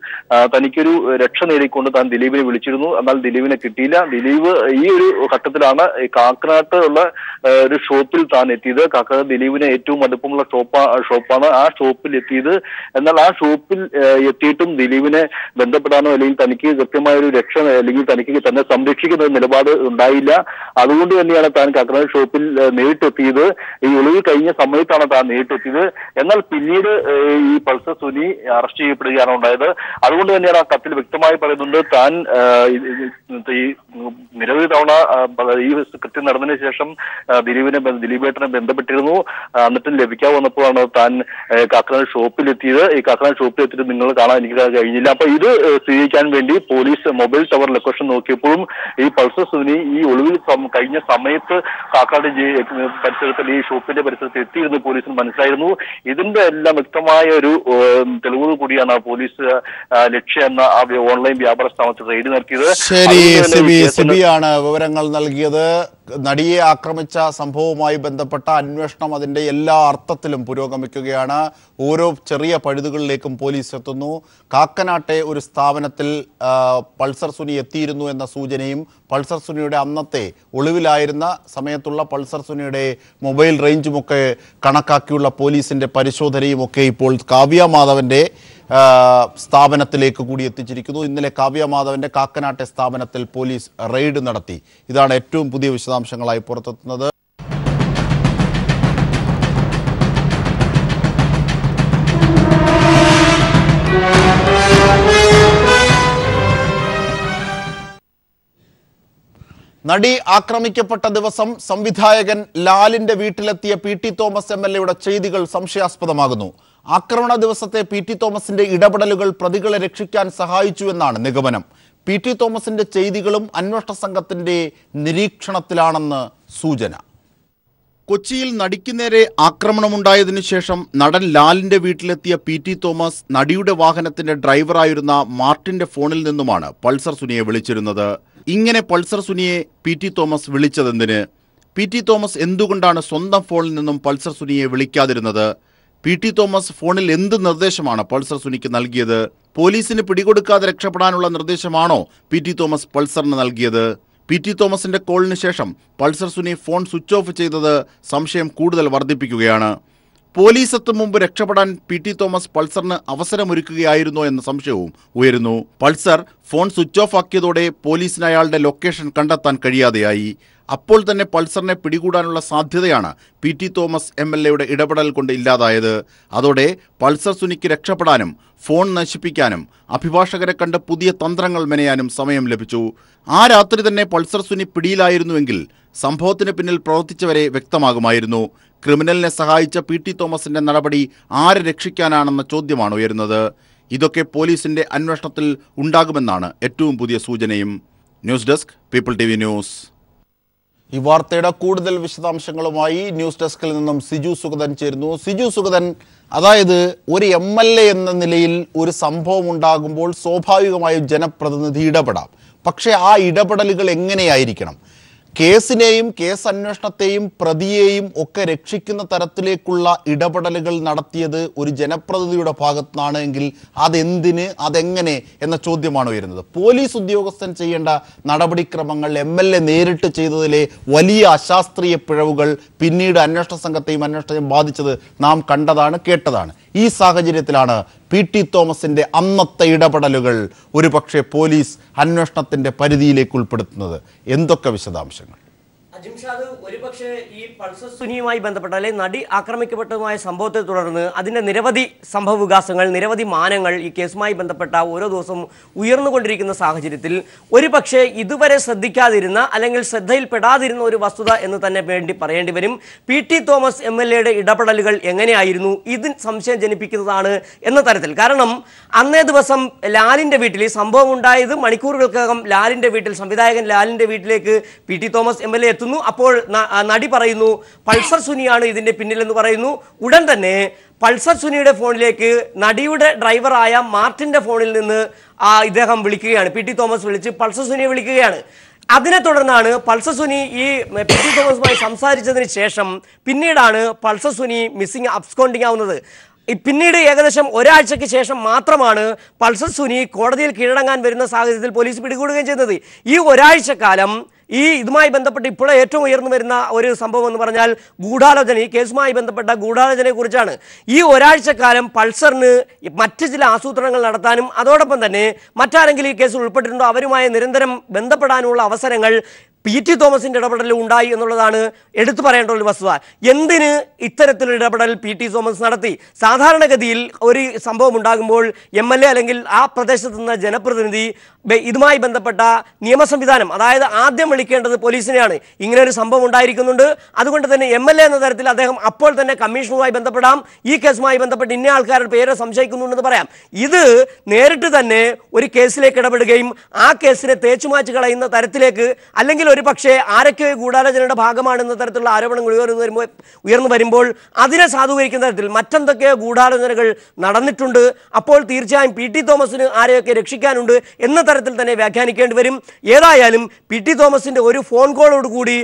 തനിക്കൊരു രക്ഷ നേടിക്കൊണ്ട് താൻ ദിലീപിനെ വിളിച്ചിരുന്നു. എന്നാൽ ദിലീപിനെ കിട്ടിയില്ല. ദിലീപ് ഈ ഒരു ഘട്ടത്തിലാണ് കാക്കനാട്ട് ഉള്ള ഒരു ഷോപ്പിൽ താൻ എത്തിയത്. കാക്കനാട് ദിലീപിന് ഏറ്റവും അടുപ്പമുള്ള ഷോപ്പാണ്. ആ ഷോപ്പിൽ എത്തിയത്. എന്നാൽ ആ ഷോപ്പിൽ എത്തിയിട്ടും ദിലീപിനെ ബന്ധപ്പെടാനോ അല്ലെങ്കിൽ തനിക്ക് കൃത്യമായ ഒരു രക്ഷ അല്ലെങ്കിൽ തനിക്ക് തന്നെ സംരക്ഷിക്കുന്ന നിലപാട് ഉണ്ടായില്ല. അതുകൊണ്ട് തന്നെയാണ് താൻ കാക്കനാട് ഷോപ്പിൽ നേരിട്ടെത്തിയത്. ഈ ഒളിവിൽ കഴിഞ്ഞ സമയത്താണ് താൻ നേരിട്ടെത്തിയത്. എന്നാൽ പിന്നീട് ഈ പൾസർ സുനി അറസ്റ്റ് ചെയ്യപ്പെടുകയാണ് ഉണ്ടായത്. അതുകൊണ്ട് തന്നെയാണ് ആ കത്തിൽ വ്യക്തമായി പറയുന്നുണ്ട് താൻ ഈ നിരവധി തവണ ഈ കൃത്യം നടന്നതിന് ശേഷം ദിലീപേട്ടനെ ബന്ധപ്പെട്ടിരുന്നു. എന്നിട്ടും ലഭിക്കാൻ വന്നപ്പോഴാണ് താൻ കാക്കനാട് ഷോപ്പിലെത്തിയത്. ഈ കാക്കനാട് ഷോപ്പിലെത്തിയിട്ട് നിങ്ങൾ കാണാൻ എനിക്ക് കഴിഞ്ഞില്ല. അപ്പൊ ഇത് സ്ഥിരീകരിക്കാൻ വേണ്ടി പോലീസ് മൊബൈൽ ടവർ ലൊക്കേഷൻ നോക്കിയപ്പോഴും ഈ പൾസർ സുനി ഈ ഒളിവിൽ കഴിഞ്ഞ സമയത്ത് കാക്കനാട് പരിസരത്തിൽ ഈ ഷോപ്പിന്റെ പരിസരത്ത് എത്തിയിരുന്നു പോലീസിന് മനസ്സിലായിരുന്നു. ഇതിന്റെ എല്ലാം വ്യക്തമായ ഒരു തെളിവ് കൂടിയാണ് പോലീസ് ലക്ഷ്യം എന്ന ആ ഓൺലൈൻ വ്യാപാര സ്ഥാപനത്തിൽ റെയ്ഡ് നടത്തിയത്. സിബിയാണ് വിവരങ്ങൾ നൽകിയത്. നടിയെ ആക്രമിച്ച സംഭവവുമായി ബന്ധപ്പെട്ട അന്വേഷണം അതിന്റെ എല്ലാ അർത്ഥത്തിലും പുരോഗമിക്കുകയാണ്. ഓരോ ചെറിയ പഴുതുകളിലേക്കും പോലീസ് എത്തുന്നു. കാക്കനാട്ടെ ഒരു സ്ഥാപനത്തിൽ പൾസർ സുനി എത്തിയിരുന്നു എന്ന സൂചനയും പൾസർ സുനിയുടെ അന്നത്തെ ഒളിവിലായിരുന്ന സമയത്തുള്ള പൾസർ സുനിയുടെ മൊബൈൽ റേഞ്ചുമൊക്കെ കണക്കാക്കിയുള്ള പോലീസിന്റെ പരിശോധനയും ഒക്കെ ഇപ്പോൾ കാവ്യ മാധവന്റെ സ്ഥാപനത്തിലേക്ക് കൂടി എത്തിച്ചിരിക്കുന്നു. ഇന്നലെ കാവ്യ മാധവന്റെ കാക്കനാട്ടെ സ്ഥാപനത്തിൽ പോലീസ് റെയ്ഡ് നടത്തി. ഇതാണ് ഏറ്റവും പുതിയ വിശദാംശങ്ങളായി പുറത്തെത്തുന്നത്. നടി ആക്രമിക്കപ്പെട്ട ദിവസം സംവിധായകൻ ലാലിന്റെ വീട്ടിലെത്തിയ PT തോമസ് MLAയുടെ ചെയ്തികൾ സംശയാസ്പദമാകുന്നു. ആക്രമണ ദിവസത്തെ PT തോമസിന്റെ ഇടപെടലുകൾ പ്രതികളെ രക്ഷിക്കാൻ സഹായിച്ചുവെന്നാണ് നിഗമനം. PT തോമസിന്റെ ചെയ്തികളും അന്വേഷണ സംഘത്തിന്റെ നിരീക്ഷണത്തിലാണെന്ന് സൂചന. കൊച്ചിയിൽ നടിക്ക് നേരെ ആക്രമണമുണ്ടായതിനു ശേഷം നടൻ ലാലിന്റെ വീട്ടിലെത്തിയ PT തോമസ് നടിയുടെ വാഹനത്തിന്റെ ഡ്രൈവറായിരുന്ന മാർട്ടിന്റെ ഫോണിൽ നിന്നുമാണ് പൾസർ സുനിയെ വിളിച്ചിരുന്നത്. ഇങ്ങനെ പൾസർ സുനിയെ PT തോമസ് വിളിച്ചതെന്തിന്? PT തോമസ് എന്തുകൊണ്ടാണ് സ്വന്തം ഫോണിൽ നിന്നും പൾസർ സുനിയെ വിളിക്കാതിരുന്നത്? PT തോമസ് ഫോണിൽ എന്ത് നിർദ്ദേശമാണ് പൾസർ സുനിക്ക് നൽകിയത്? പോലീസിന് പിടികൊടുക്കാതെ രക്ഷപ്പെടാനുള്ള നിർദ്ദേശമാണോ PT തോമസ് പൾസറിന് നൽകിയത്? PT തോമസിന്റെ കോളിന് ശേഷം Pulsar Suni phone switch off ചെയ്തത് സംശയം കൂടുതൽ വർദ്ധിപ്പിക്കുകയാണ്. പോലീസ് എത്തും മുമ്പ് രക്ഷപ്പെടാൻ PT തോമസ് പൾസറിന് അവസരമൊരുക്കുകയായിരുന്നോ എന്ന സംശയവും ഉയരുന്നു. പൾസർ ഫോൺ സ്വിച്ച് ഓഫ് ആക്കിയതോടെ പോലീസിന് അയാളുടെ ലൊക്കേഷൻ കണ്ടെത്താൻ കഴിയാതെയായി. അപ്പോൾ തന്നെ പൾസറിനെ പിടികൂടാനുള്ള സാധ്യതയാണ് PT തോമസ് MLAയുടെ ഇടപെടൽ കൊണ്ട് ഇല്ലാതായത്. അതോടെ പൾസർ സുനിക്ക് രക്ഷപ്പെടാനും ഫോൺ നശിപ്പിക്കാനും അഭിഭാഷകരെ കണ്ട് പുതിയ തന്ത്രങ്ങൾ മെനയാനും സമയം ലഭിച്ചു. ആ രാത്രി തന്നെ പൾസർ സുനി പിടിയിലായിരുന്നുവെങ്കിൽ സംഭവത്തിന് പിന്നിൽ പ്രവർത്തിച്ചവരെ വ്യക്തമാകുമായിരുന്നു. ക്രിമിനലിനെ സഹായിച്ച PT തോമസിന്റെ നടപടി ആരെ രക്ഷിക്കാനാണെന്ന ചോദ്യമാണ് ഉയരുന്നത്. ഇതൊക്കെ പോലീസിന്റെ അന്വേഷണത്തിൽ ഉണ്ടാകുമെന്നാണ് ഏറ്റവും പുതിയ സൂചനയും. News desk people TV news. ഈ വാർത്തയുടെ കൂടുതൽ വിശദാംശങ്ങളുമായി ന്യൂസ് ഡെസ്കിൽ നിന്നും സിജു സുഗതൻ ചേരുന്നു. സിജു സുഗതൻ, അതായത് ഒരു MLA എന്ന നിലയിൽ ഒരു സംഭവം ഉണ്ടാകുമ്പോൾ സ്വാഭാവികമായും ജനപ്രതിനിധി ഇടപെടാം. പക്ഷേ ആ ഇടപെടലുകൾ എങ്ങനെയായിരിക്കണം? കേസിനെയും കേസ് അന്വേഷണത്തെയും പ്രതിയെയും ഒക്കെ രക്ഷിക്കുന്ന തരത്തിലേക്കുള്ള ഇടപെടലുകൾ നടത്തിയത് ഒരു ജനപ്രതിനിധിയുടെ ഭാഗത്തുനിന്നാണ് എങ്കിൽ അതെന്തിന്, അതെങ്ങനെ എന്ന ചോദ്യമാണ് ഉയരുന്നത്. പോലീസ് ഉദ്യോഗസ്ഥൻ ചെയ്യേണ്ട നടപടിക്രമങ്ങൾ MLA നേരിട്ട് ചെയ്തതിലെ വലിയ അശാസ്ത്രീയ പിഴവുകൾ പിന്നീട് അന്വേഷണ സംഘത്തെയും അന്വേഷണത്തെയും ബാധിച്ചത് നാം കണ്ടതാണ്, കേട്ടതാണ്. ഈ സാഹചര്യത്തിലാണ് PT തോമസിന്റെ അന്നത്തെ ഇടപെടലുകൾ ഒരുപക്ഷെ പോലീസ് അന്വേഷണത്തിന്റെ പരിധിയിലേക്ക് ഉൾപ്പെടുത്തുന്നത്. എന്തൊക്കെ വിശദാംശങ്ങൾ? അജിംഷാദ്, ഒരുപക്ഷെ ഈ പൾസർ സുനിയുമായി ബന്ധപ്പെട്ട അല്ലെങ്കിൽ നടി ആക്രമിക്കപ്പെട്ടതുമായ സംഭവത്തെ തുടർന്ന് അതിൻ്റെ നിരവധി സംഭവ വികാസങ്ങൾ, നിരവധി മാനങ്ങൾ ഈ കേസുമായി ബന്ധപ്പെട്ട ഓരോ ദിവസവും ഉയർന്നുകൊണ്ടിരിക്കുന്ന സാഹചര്യത്തിൽ ഒരുപക്ഷെ ഇതുവരെ ശ്രദ്ധിക്കാതിരുന്ന അല്ലെങ്കിൽ ശ്രദ്ധയിൽപ്പെടാതിരുന്ന ഒരു വസ്തുത എന്ന് തന്നെ പറയേണ്ടി വരും. PT തോമസ് MLAയുടെ ഇടപെടലുകൾ എങ്ങനെയായിരുന്നു? ഇത് സംശയം ജനിപ്പിക്കുന്നതാണ് എന്ന തരത്തിൽ. കാരണം അന്നേ ദിവസം ലാലിൻ്റെ വീട്ടിൽ ഈ സംഭവം ഉണ്ടായത് മണിക്കൂറുകൾക്കകം ലാലിൻ്റെ വീട്ടിൽ, സംവിധായകൻ ലാലിൻ്റെ വീട്ടിലേക്ക് PT തോമസ് MLA എത്തുന്നു. അപ്പോൾ നടി പറയുന്നു പൾസർ സുനിയാണ് ഇതിന്റെ പിന്നിലെന്ന് പറയുന്നു. ഉടൻ തന്നെ പൾസർ സുനിയുടെ ഫോണിലേക്ക് നടിയുടെ ഡ്രൈവറായ മാർട്ടിന്റെ ഫോണിൽ നിന്ന് ഇദ്ദേഹം വിളിക്കുകയാണ്. PT തോമസ് വിളിച്ച് പൾസർ സുനിയെ വിളിക്കുകയാണ്. അതിനെ തുടർന്നാണ് പൾസർ സുനി ഈ PT തോമസുമായി സംസാരിച്ചതിന് ശേഷം പിന്നീടാണ് പൾസർ സുനി മിസ്സിംഗ് അബ്സ്കോണ്ടിങ് ആവുന്നത്. പിന്നീട് ഏകദേശം ഒരാഴ്ചയ്ക്ക് ശേഷം മാത്രമാണ് പൾസർ സുനി കോടതിയിൽ കീഴടങ്ങാൻ വരുന്ന സാഹചര്യത്തിൽ പോലീസ് പിടികൂടുകയും ചെയ്യുന്നത്. ഈ ഒരാഴ്ചക്കാലം ഇതുമായി ബന്ധപ്പെട്ട് ഇപ്പോൾ ഏറ്റവും ഉയർന്നു വരുന്ന ഒരു സംഭവം എന്ന് പറഞ്ഞാൽ ഗൂഢാലോചന, ഈ കേസുമായി ബന്ധപ്പെട്ട ഗൂഢാലോചനയെ കുറിച്ചാണ്. ഈ ഒരാഴ്ചക്കാലം പൾസറിന് മറ്റ് ചില ആസൂത്രണങ്ങൾ നടത്താനും അതോടൊപ്പം തന്നെ മറ്റാരെങ്കിലും ഈ കേസിൽ ഉൾപ്പെട്ടിട്ടുണ്ടോ അവരുമായി നിരന്തരം ബന്ധപ്പെടാനുള്ള അവസരങ്ങൾ പി.ടി. തോമസിന്റെ ഇടപെടൽ ഉണ്ടായി എന്നുള്ളതാണ് എടുത്തു പറയേണ്ട ഒരു വസ്തുത. എന്തിന് ഇത്തരത്തിലൊരു ഇടപെടൽ പി.ടി. തോമസ് നടത്തി? സാധാരണഗതിയിൽ ഒരു സംഭവം ഉണ്ടാകുമ്പോൾ എം.എൽ.എ അല്ലെങ്കിൽ ആ പ്രദേശത്ത് നിന്ന് ജനപ്രതിനിധി ഇതുമായി ബന്ധപ്പെട്ട നിയമ സംവിധാനം, അതായത് ആദ്യം വിളിക്കേണ്ടത് പോലീസിനെയാണ്. ഇങ്ങനെ ഒരു സംഭവം ഉണ്ടായിരിക്കുന്നുണ്ട്, അതുകൊണ്ട് തന്നെ എം.എൽ.എ എന്ന തരത്തിൽ അദ്ദേഹം അപ്പോൾ തന്നെ കമ്മീഷണറുമായി ബന്ധപ്പെടാം, ഈ കേസുമായി ബന്ധപ്പെട്ട് ഇന്ന ആൾക്കാരുടെ പേര് സംശയിക്കുന്നുണ്ടെന്ന് പറയാം. ഇത് നേരിട്ട് തന്നെ ഒരു കേസിലേക്ക് ഇടപെടുകയും ആ കേസിനെ തേച്ചുമാച്ച് കളയുന്ന തരത്തിലേക്ക്, അല്ലെങ്കിൽ ഒരു പക്ഷേ ആരൊക്കെ ഗൂഢാലോചനയുടെ ഭാഗമാണെന്ന തരത്തിലുള്ള ആരോപണങ്ങൾ ഉയർന്നു വരുമ്പോൾ അതിനെ സാധൂകരിക്കുന്ന തരത്തിൽ മറ്റെന്തൊക്കെയോ ഗൂഢാലോചനകൾ നടന്നിട്ടുണ്ട്, അപ്പോൾ തീർച്ചയായും പി.ടി. തോമസിന് ആരെയൊക്കെ രക്ഷിക്കാനുണ്ട് എന്ന തരത്തിൽ തന്നെ വ്യാഖ്യാനിക്കേണ്ടി വരും. ഏതായാലും പി.ടി. തോമസിന്റെ ഒരു ഫോൺ കോളോടുകൂടി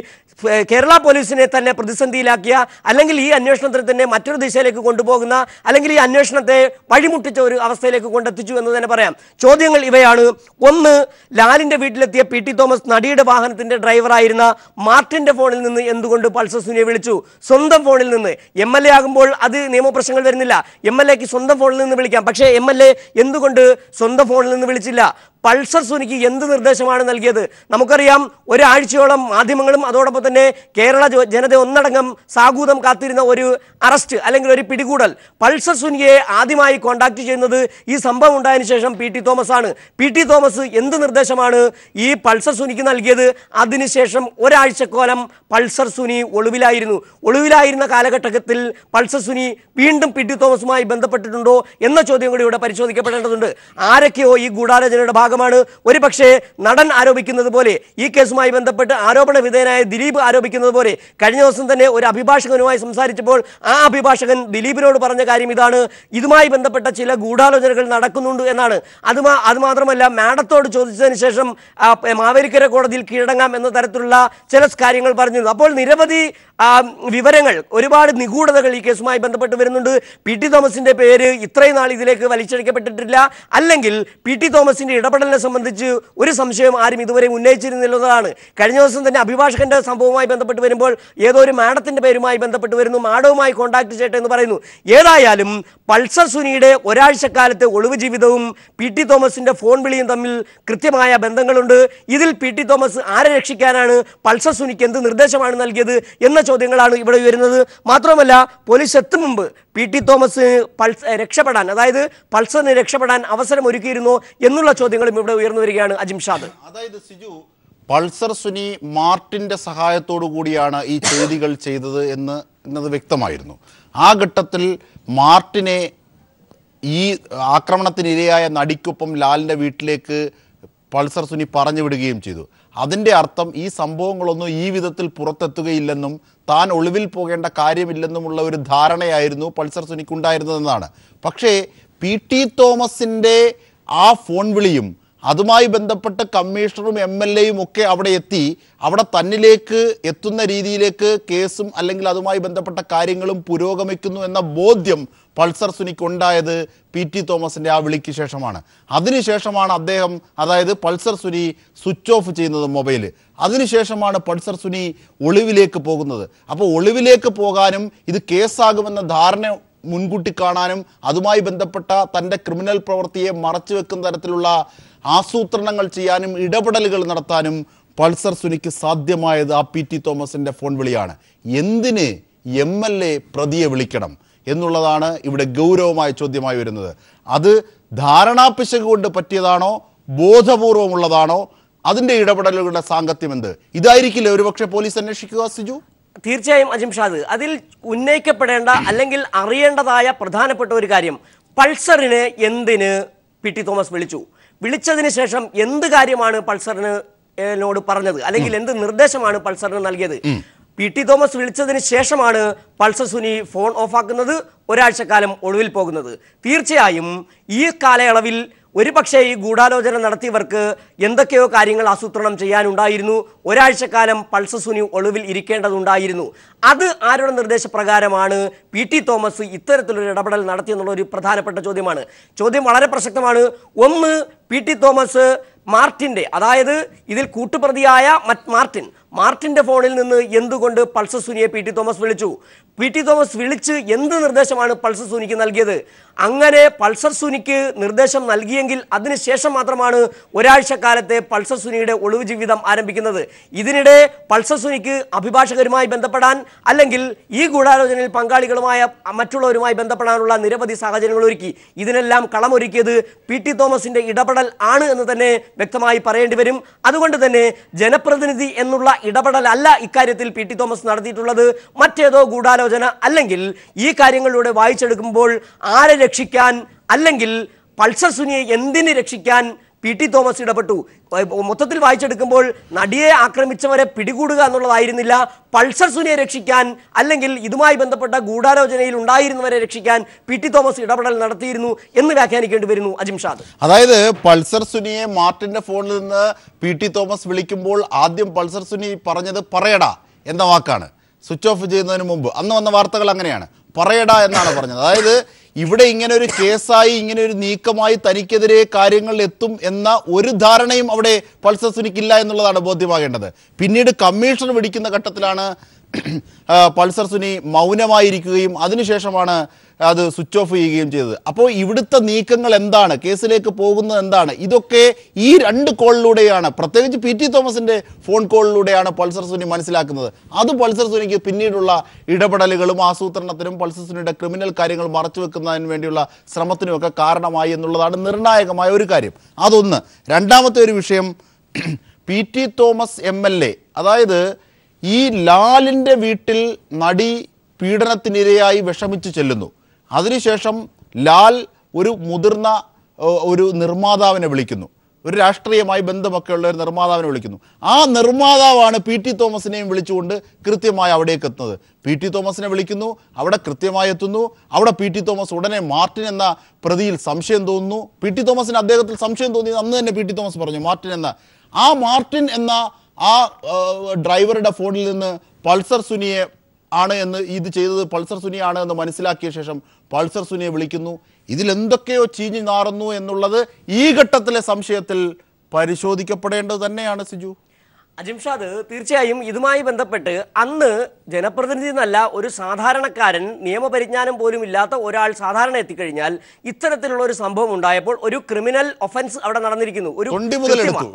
കേരള പോലീസിനെ തന്നെ പ്രതിസന്ധിയിലാക്കിയ, അല്ലെങ്കിൽ ഈ അന്വേഷണത്തിൽ തന്നെ മറ്റൊരു ദിശയിലേക്ക് കൊണ്ടുപോകുന്ന, അല്ലെങ്കിൽ ഈ അന്വേഷണത്തെ വഴിമുട്ടിച്ച ഒരു അവസ്ഥയിലേക്ക് കൊണ്ടെത്തിച്ചു എന്ന് തന്നെ പറയാം. ചോദ്യങ്ങൾ ഇവയാണ്. ഒന്ന്, ലാലിന്റെ വീട്ടിലെത്തിയ പി.ടി. തോമസ് നടിയുടെ വാഹനത്തിന്റെ ഡ്രൈവറായിരുന്ന മാർട്ടിന്റെ ഫോണിൽ നിന്ന് എന്തുകൊണ്ട് പൾസർ സുനിയെ വിളിച്ചു? സ്വന്തം ഫോണിൽ നിന്ന്. എം.എൽ.എ ആകുമ്പോൾ അത് നിയമപ്രശ്നങ്ങൾ വരുന്നില്ല, എം.എൽ.എക്ക് സ്വന്തം ഫോണിൽ നിന്ന് വിളിക്കാം. പക്ഷേ എം.എൽ.എ എന്തുകൊണ്ട് സ്വന്തം ഫോണിൽ നിന്ന് വിളിച്ചില്ല? പൾസർ സുനിക്ക് എന്ത് നിർദ്ദേശമാണ് നൽകിയത്? നമുക്കറിയാം, ഒരാഴ്ചയോളം മാധ്യമങ്ങളും അതോടൊപ്പം തന്നെ കേരള ജനത ഒന്നടങ്കം സാഗൂതം കാത്തിരുന്ന ഒരു അറസ്റ്റ് അല്ലെങ്കിൽ ഒരു പിടികൂടൽ. പൾസർ സുനിയെ ആദ്യമായി കോൺടാക്ട് ചെയ്യുന്നത് ഈ സംഭവം ഉണ്ടായതിനു ശേഷം പി.ടി. തോമസ് ആണ്. പി.ടി. തോമസ് എന്ത് നിർദ്ദേശമാണ് ഈ പൾസർ സുനിക്ക് നൽകിയത്? അതിനുശേഷം ഒരാഴ്ചക്കോലം പൾസർ സുനി ഒളിവിലായിരുന്ന കാലഘട്ടത്തിൽ പൾസർ സുനി വീണ്ടും പി.ടി. തോമസുമായി ബന്ധപ്പെട്ടിട്ടുണ്ടോ എന്ന ചോദ്യം കൂടി ഇവിടെ പരിശോധിക്കപ്പെടേണ്ടതുണ്ട്. ആരൊക്കെയോ ഈ ഗൂഢാലോചനയുടെ ഭാഗമാണ്. ഒരു പക്ഷേ നടൻ ആരോപിക്കുന്നത് പോലെ, ഈ കേസുമായി ബന്ധപ്പെട്ട് ആരോപണ വിധേയനായ ദിലീപ് ആരോപിക്കുന്നത് പോലെ, കഴിഞ്ഞ ദിവസം തന്നെ ഒരു അഭിഭാഷകനുമായി സംസാരിച്ചപ്പോൾ ആ അഭിഭാഷകൻ ദിലീപിനോട് പറഞ്ഞ കാര്യം ഇതാണ്: ഇതുമായി ബന്ധപ്പെട്ട ചില ഗൂഢാലോചനകൾ നടക്കുന്നുണ്ട് എന്നാണ്. അതുമാത്രമല്ല, മാഡത്തോട് ചോദിച്ചതിന് ശേഷം മാവേലിക്കര കോടതിയിൽ കീഴടങ്ങാം എന്ന തരത്തിലുള്ള ചില കാര്യങ്ങൾ പറഞ്ഞിരുന്നു. അപ്പോൾ നിരവധി വിവരങ്ങൾ, ഒരുപാട് നിഗൂഢതകൾ ഈ കേസുമായി ബന്ധപ്പെട്ട് വരുന്നുണ്ട്. പി.ടി. തോമസിന്റെ പേര് ഇത്രയും നാൾ ഇതിലേക്ക് വലിച്ചഴിക്കപ്പെട്ടിട്ടില്ല, അല്ലെങ്കിൽ പി.ടി. തോമസിന്റെ ഇടപെടലിനെ സംബന്ധിച്ച് ഒരു സംശയം ആരും ഇതുവരെ ഉന്നയിച്ചിരുന്നില്ലതാണ്. കഴിഞ്ഞ ദിവസം തന്നെ അഭിഭാഷകന്റെ സംഭവവുമായി ബന്ധപ്പെട്ട് വരുമ്പോൾ ഏതോ ഒരു മാഡത്തിന്റെ പേരുമായി ബന്ധപ്പെട്ട് വരുന്നു, മാഡവുമായി കോൺടാക്ട് ചെയ്യട്ടെ എന്ന് പറയുന്നു. ഏതായാലും പൾസർ സുനിയുടെ ഒരാഴ്ചക്കാലത്തെ ഒളിവ് ജീവിതവും പി.ടി. തോമസിന്റെ ഫോൺ വിളിയും തമ്മിൽ കൃത്യമായ ബന്ധങ്ങളുണ്ട്. ഇതിൽ പി.ടി. തോമസ് ആരെ രക്ഷിക്കാനാണ്, പൾസർ സുനിക്ക് എന്ത് നിർദ്ദേശമാണ് നൽകിയത് എന്ന ചോദ്യങ്ങളാണ് ഇവിടെ വരുന്നത്. മാത്രമല്ല, പോലീസ് എത്തും മുമ്പ് പി.ടി. തോമസ് രക്ഷപ്പെടാൻ, അതായത് പൾസറിന് രക്ഷപ്പെടാൻ അവസരം ഒരുക്കിയിരുന്നോ എന്നുള്ള ചോദ്യങ്ങളും ഇവിടെ ഉയർന്നു വരികയാണ്. അജിംഷാദ്, അതായത് സിജു, പൾസർ സുനി മാർട്ടിന്റെ സഹായത്തോടു കൂടിയാണ് ഈ ചെയ്തികൾ ചെയ്തത് എന്നത് വ്യക്തമായിരുന്നു. ആ ഘട്ടത്തിൽ മാർട്ടിനെ ഈ ആക്രമണത്തിനിരയായ നടിക്കൊപ്പം ലാലിന്റെ വീട്ടിലേക്ക് പൾസർ സുനി പറഞ്ഞു വിടുകയും ചെയ്തു. അതിൻ്റെ അർത്ഥം ഈ സംഭവങ്ങളൊന്നും ഈ വിധത്തിൽ പുറത്തെത്തുകയില്ലെന്നും താൻ ഒളിവിൽ പോകേണ്ട കാര്യമില്ലെന്നുമുള്ള ഒരു ധാരണയായിരുന്നു പൾസർ സുനിക്കുണ്ടായിരുന്നതെന്നാണ്. പക്ഷേ പി.ടി. തോമസിൻ്റെ ആ ഫോൺ വിളിയും അതുമായി ബന്ധപ്പെട്ട് കമ്മീഷണറും എം.എൽ.എയും ഒക്കെ അവിടെ എത്തി, അവിടെ തന്നിലേക്ക് എത്തുന്ന രീതിയിലേക്ക് കേസും അല്ലെങ്കിൽ അതുമായി ബന്ധപ്പെട്ട കാര്യങ്ങളും പുരോഗമിക്കുന്നു എന്ന ബോധ്യം പൾസർ സുനിക്കുണ്ടായത് പി.ടി. തോമസിൻ്റെ ആ വിളിക്ക് ശേഷമാണ്. അതിനുശേഷമാണ് അദ്ദേഹം, അതായത് പൾസർ സുനി സ്വിച്ച് ഓഫ് ചെയ്യുന്നത് മൊബൈൽ. അതിനുശേഷമാണ് പൾസർ സുനി ഒളിവിലേക്ക് പോകുന്നത്. അപ്പോൾ ഒളിവിലേക്ക് പോകാനും ഇത് കേസാകുമെന്ന ധാരണ മുൻകൂട്ടി കാണാനും അതുമായി ബന്ധപ്പെട്ട തൻ്റെ ക്രിമിനൽ പ്രവൃത്തിയെ മറച്ചു വെക്കുന്ന തരത്തിലുള്ള ആസൂത്രണങ്ങൾ ചെയ്യാനും ഇടപെടലുകൾ നടത്താനും പൾസർ സുനിക്ക് സാധ്യമായത് ആ പി.ടി. തോമസിൻ്റെ ഫോൺ വിളിയാണ്. എന്തിന് എം.എൽ.എ പ്രതിയെ വിളിക്കണം എന്നുള്ളതാണ് ഇവിടെ ഗൗരവമായ ചോദ്യമായി വരുന്നത്. അത് ധാരണാപിശക് കൊണ്ട് പറ്റിയതാണോ, ബോധപൂർവമുള്ളതാണോ, അതിൻ്റെ ഇടപെടലുകളുടെ സാങ്കത്യം എന്ത്? ഇതായിരിക്കില്ലേ ഒരുപക്ഷെ പോലീസ് അന്വേഷിക്കുക സിജു? തീർച്ചയായും അജിംഷാദ്, അതിൽ ഉന്നയിക്കപ്പെടേണ്ട അല്ലെങ്കിൽ അറിയേണ്ടതായ പ്രധാനപ്പെട്ട ഒരു കാര്യം, പൾസറിനെ എന്തിന് പി.ടി. തോമസ് വിളിച്ചതിന് ശേഷം എന്ത് കാര്യമാണ് പൾസറിനോട് പറഞ്ഞത്, അല്ലെങ്കിൽ എന്ത് നിർദ്ദേശമാണ് പൾസറിന് നൽകിയത്? പി.ടി. തോമസ് വിളിച്ചതിന് ശേഷമാണ് പൾസർ സുനി ഫോൺ ഓഫാക്കുന്നത്, ഒരാഴ്ചക്കാലം ഒളിവിൽ പോകുന്നത്. തീർച്ചയായും ഈ കാലയളവിൽ ഒരുപക്ഷെ ഈ ഗൂഢാലോചന നടത്തിയവർക്ക് എന്തൊക്കെയോ കാര്യങ്ങൾ ആസൂത്രണം ചെയ്യാനുണ്ടായിരുന്നു. ഒരാഴ്ചക്കാലം പൾസർ സുനി ഒളിവിൽ ഇരിക്കേണ്ടതുണ്ടായിരുന്നു. അത് ആരുടെ നിർദ്ദേശപ്രകാരമാണ് പി.ടി. തോമസ് ഇത്തരത്തിലൊരു ഇടപെടൽ നടത്തിയെന്നുള്ള ഒരു പ്രധാനപ്പെട്ട ചോദ്യമാണ്. ചോദ്യം വളരെ പ്രസക്തമാണ്. ഒന്ന്, പി.ടി. തോമസ് മാർട്ടിൻ്റെ, അതായത് ഇതിൽ കൂട്ടുപ്രതിയായ മാർട്ടിൻ്റെ ഫോണിൽ നിന്ന് എന്തുകൊണ്ട് പൾസർ സുനിയെ പി.ടി. തോമസ് വിളിച്ചു? പി.ടി. തോമസ് വിളിച്ച് എന്ത് നിർദ്ദേശമാണ് പൾസർ സുനിക്ക് നൽകിയത്? അങ്ങനെ പൾസർ സുനിക്ക് നിർദ്ദേശം നൽകിയെങ്കിൽ അതിനുശേഷം മാത്രമാണ് ഒരാഴ്ചക്കാലത്തെ പൾസർ സുനിയുടെ ഒളിവ് ജീവിതം ആരംഭിക്കുന്നത്. ഇതിനിടെ പൾസർ സുനിക്ക് അഭിഭാഷകരുമായി ബന്ധപ്പെടാൻ, അല്ലെങ്കിൽ ഈ ഗൂഢാലോചനയിൽ പങ്കാളികളുമായ മറ്റുള്ളവരുമായി ബന്ധപ്പെടാനുള്ള നിരവധി സാഹചര്യങ്ങൾ ഒരുക്കി. ഇതിനെല്ലാം കളമൊരുക്കിയത് പി.ടി. തോമസിന്റെ ഇടപെടൽ ആണ് എന്ന് തന്നെ വ്യക്തമായി പറയേണ്ടി വരും. അതുകൊണ്ട് തന്നെ ജനപ്രതിനിധി എന്നുള്ള ഇടപെടൽ അല്ല ഇക്കാര്യത്തിൽ പി.ടി. തോമസ് നടത്തിയിട്ടുള്ളത്. മറ്റേതോ ഗൂഢാലോചന, അല്ലെങ്കിൽ ഈ കാര്യങ്ങളിലൂടെ വായിച്ചെടുക്കുമ്പോൾ ആരെ രക്ഷിക്കാൻ, അല്ലെങ്കിൽ പൾസർ സുനിയെ എന്തിന് രക്ഷിക്കാൻ പി.ടി. തോമസ് ഇടപെട്ടു? മൊത്തത്തിൽ വായിച്ചെടുക്കുമ്പോൾ നടിയെ ആക്രമിച്ചവരെ പിടികൂടുക എന്നുള്ളതായിരുന്നില്ല, പൾസർ സുനിയെ രക്ഷിക്കാൻ, അല്ലെങ്കിൽ ഇതുമായി ബന്ധപ്പെട്ട ഗൂഢാലോചനയിൽ ഉണ്ടായിരുന്നവരെ രക്ഷിക്കാൻ പി.ടി. തോമസ് ഇടപെടൽ നടത്തിയിരുന്നു എന്ന് വ്യാഖ്യാനിക്കേണ്ടി വരുന്നു അജിംഷാദ്. അതായത് പൾസർ സുനിയെ മാർട്ടിന്റെ ഫോണിൽ നിന്ന് പി.ടി. തോമസ് വിളിക്കുമ്പോൾ ആദ്യം പൾസർ സുനി പറഞ്ഞത് പറയടാ എന്ന വാക്കാണ്. സ്വിച്ച് ഓഫ് ചെയ്യുന്നതിന് മുമ്പ് അന്ന് വന്ന വാർത്തകൾ അങ്ങനെയാണ്, പറയടാ എന്നാണ് പറഞ്ഞത്. അതായത് ഇവിടെ ഇങ്ങനെ ഒരു കേസായി, ഇങ്ങനെ ഒരു നീക്കമായി തനിക്കെതിരെ കാര്യങ്ങൾ എത്തും എന്ന ഒരു ധാരണയും അവിടെ പൾസർ സുനിക്കില്ല എന്നുള്ളതാണ് ബോധ്യമാകേണ്ടത്. പിന്നീട് കമ്മീഷണർ വിളിക്കുന്ന ഘട്ടത്തിലാണ് പൾസർ സുനി മൗനമായിരിക്കുകയും അതിനുശേഷമാണ് അത് സ്വിച്ച് ഓഫ് ചെയ്യുകയും ചെയ്തത്. അപ്പോൾ ഇവിടുത്തെ നീക്കങ്ങൾ എന്താണ്, കേസിലേക്ക് പോകുന്നത് എന്താണ്, ഇതൊക്കെ ഈ രണ്ട് കോളിലൂടെയാണ്, പ്രത്യേകിച്ച് പി.ടി. തോമസിന്റെ ഫോൺ കോളിലൂടെയാണ് പൾസർ സുനി മനസ്സിലാക്കുന്നത്. അത് പൾസർ സുനിക്ക് പിന്നീടുള്ള ഇടപെടലുകളും ആസൂത്രണത്തിനും പൾസർ സുനിയുടെ ക്രിമിനൽ കാര്യങ്ങൾ മറച്ചുവെക്കുന്നതിന് വേണ്ടിയുള്ള ശ്രമത്തിനുമൊക്കെ കാരണമായി എന്നുള്ളതാണ് നിർണായകമായ ഒരു കാര്യം. അതൊന്ന്. രണ്ടാമത്തെ ഒരു വിഷയം, പി.ടി. തോമസ് MLA, അതായത് ഈ ലാലിൻ്റെ വീട്ടിൽ നടി പീഡനത്തിനിരയായി വിഷമിച്ചു ചെല്ലുന്നു. അതിനുശേഷം ലാൽ ഒരു മുതിർന്ന ഒരു നിർമ്മാതാവിനെ വിളിക്കുന്നു, ഒരു രാഷ്ട്രീയമായി ബന്ധമൊക്കെയുള്ള ഒരു നിർമ്മാതാവിനെ വിളിക്കുന്നു. ആ നിർമ്മാതാവാണ് പി.ടി. തോമസിനെയും വിളിച്ചുകൊണ്ട് കൃത്യമായി അവിടേക്ക് എത്തുന്നത്. പി.ടി. തോമസിനെ വിളിക്കുന്നു, അവിടെ കൃത്യമായി എത്തുന്നു. അവിടെ പി.ടി. തോമസ് ഉടനെ മാർട്ടിൻ എന്ന പ്രതിയിൽ സംശയം തോന്നുന്നു. പി.ടി. തോമസിന് അദ്ദേഹത്തിൽ സംശയം തോന്നിയത് അന്ന് തന്നെ പി.ടി. തോമസ് പറഞ്ഞു, മാർട്ടിൻ എന്ന ആ ഡ്രൈവറുടെ ഫോണിൽ നിന്ന് പൾസർ സുനിയെ ആണ് എന്ന്, ഇത് ചെയ്തത് പൾസർ സുനിയാണ് എന്ന് മനസ്സിലാക്കിയ ശേഷം പൾസർ സുനിയെ വിളിക്കുന്നു. ഇതിലെന്തൊക്കെയോ ചീഞ്ഞു നാറുന്നു എന്നുള്ളത് ഈ ഘട്ടത്തിലെ സംശയത്തിൽ പരിശോധിക്കപ്പെടേണ്ടത് തന്നെയാണ് സിജു. അജിംഷാദ്, തീർച്ചയായും ഇതുമായി ബന്ധപ്പെട്ട് അന്ന് ജനപ്രതിനിധി എന്നല്ല, ഒരു സാധാരണക്കാരൻ, നിയമപരിജ്ഞാനം പോലും ഇല്ലാത്ത ഒരാൾ സാധാരണ എത്തിക്കഴിഞ്ഞാൽ ഇത്തരത്തിലുള്ള ഒരു സംഭവം ഉണ്ടായപ്പോൾ ഒരു ക്രിമിനൽ ഒഫൻസ് അവിടെ നടന്നിരിക്കുന്നു, ഒരു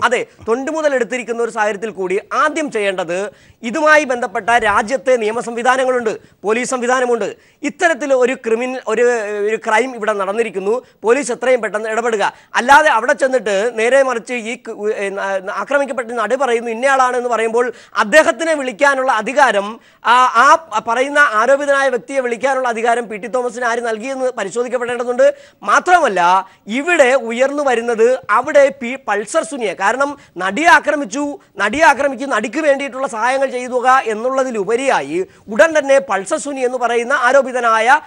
അതെ തൊണ്ടി മുതൽ എടുത്തിരിക്കുന്ന ഒരു സാഹചര്യത്തിൽ കൂടി ആദ്യം ചെയ്യേണ്ടത്, ഇതുമായി ബന്ധപ്പെട്ട രാജ്യത്തെ നിയമ സംവിധാനങ്ങളുണ്ട്, പോലീസ് സംവിധാനമുണ്ട്. ഇത്തരത്തിൽ ഒരു ഒരു ക്രൈം ഇവിടെ നടന്നിരിക്കുന്നു, പോലീസ് എത്രയും പെട്ടെന്ന് ഇടപെടുക. അല്ലാതെ അവിടെ ചെന്നിട്ട് നേരെ മറിച്ച് ഈ ആക്രമിക്കപ്പെട്ട നടി പറയുന്നു ഇന്നയാളാണെന്ന് പറയുമ്പോൾ അദ്ദേഹത്തിനെ വിളിക്കാനുള്ള അധികാരം, ആ പറയുന്ന ആരോപിതനായ വ്യക്തിയെ വിളിക്കാനുള്ള അധികാരം പി.ടി. തോമസിന് ആര് നൽകിയെന്ന് പരിശോധിക്കപ്പെടേണ്ടതുണ്ട്. മാത്രമല്ല ഇവിടെ ഉയർന്നു വരുന്നത് അവിടെ പൾസർ സുനിയെ, കാരണം നടിയെ ആക്രമിക്കും, നടിക്ക് വേണ്ടിയിട്ടുള്ള സഹായങ്ങൾ ചെയ്തുക എന്നുള്ളതിലുപരിയായി ഉടൻ തന്നെ പൾസർ സുനി എന്ന് പറയുന്ന ആരോപിതനായ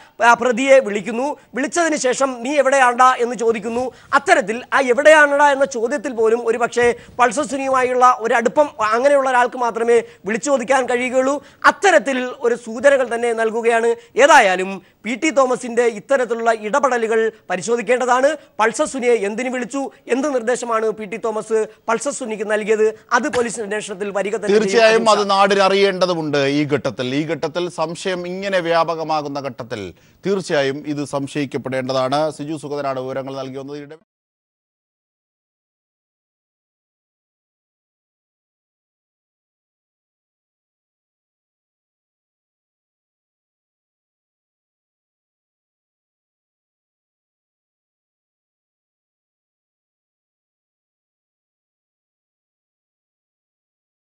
പ്രതിയെ വിളിക്കുന്നു. വിളിച്ചതിന് ശേഷം നീ എവിടെയാണ്ടാ എന്ന് ചോദിക്കുന്നു. അത്തരത്തിൽ ആ എവിടെയാണടാ എന്ന ചോദ്യത്തിൽ പോലും ഒരു പക്ഷേ പൾസർ സുനിയുമായുള്ള ഒരു അടുപ്പം അങ്ങനെയുള്ള ഒരാൾക്ക് മാത്രമേ വിളിച്ചു ചോദിക്കാൻ കഴിയുകയുള്ളൂ. അത്തരത്തിൽ ഒരു സൂചനകൾ തന്നെ നൽകുകയാണ്. ഏതായാലും പി.ടി. തോമസിന്റെ ഇത്തരത്തിലുള്ള ഇടപെടലുകൾ പരിശോധിക്കേണ്ടതാണ്. പൾസർ സുനിയെ എന്തിനു വിളിച്ചു, എന്ത് നിർദ്ദേശമാണ് പി.ടി. തോമസ് പൾസർ സുനിക്ക് നൽകിയത്, അത് പോലീസ് അന്വേഷണത്തിൽ വരിക തന്നെ. തീർച്ചയായും അത് നാടിന് അറിയേണ്ടതുണ്ട്. ഈ ഘട്ടത്തിൽ സംശയം ഇങ്ങനെ വ്യാപകമാകുന്ന ഘട്ടത്തിൽ തീർച്ചയായും ഇത് സംശയിക്കപ്പെടേണ്ടതാണ്. സിജു സുഗതനാണ് വിവരങ്ങൾ നൽകി വന്നത്.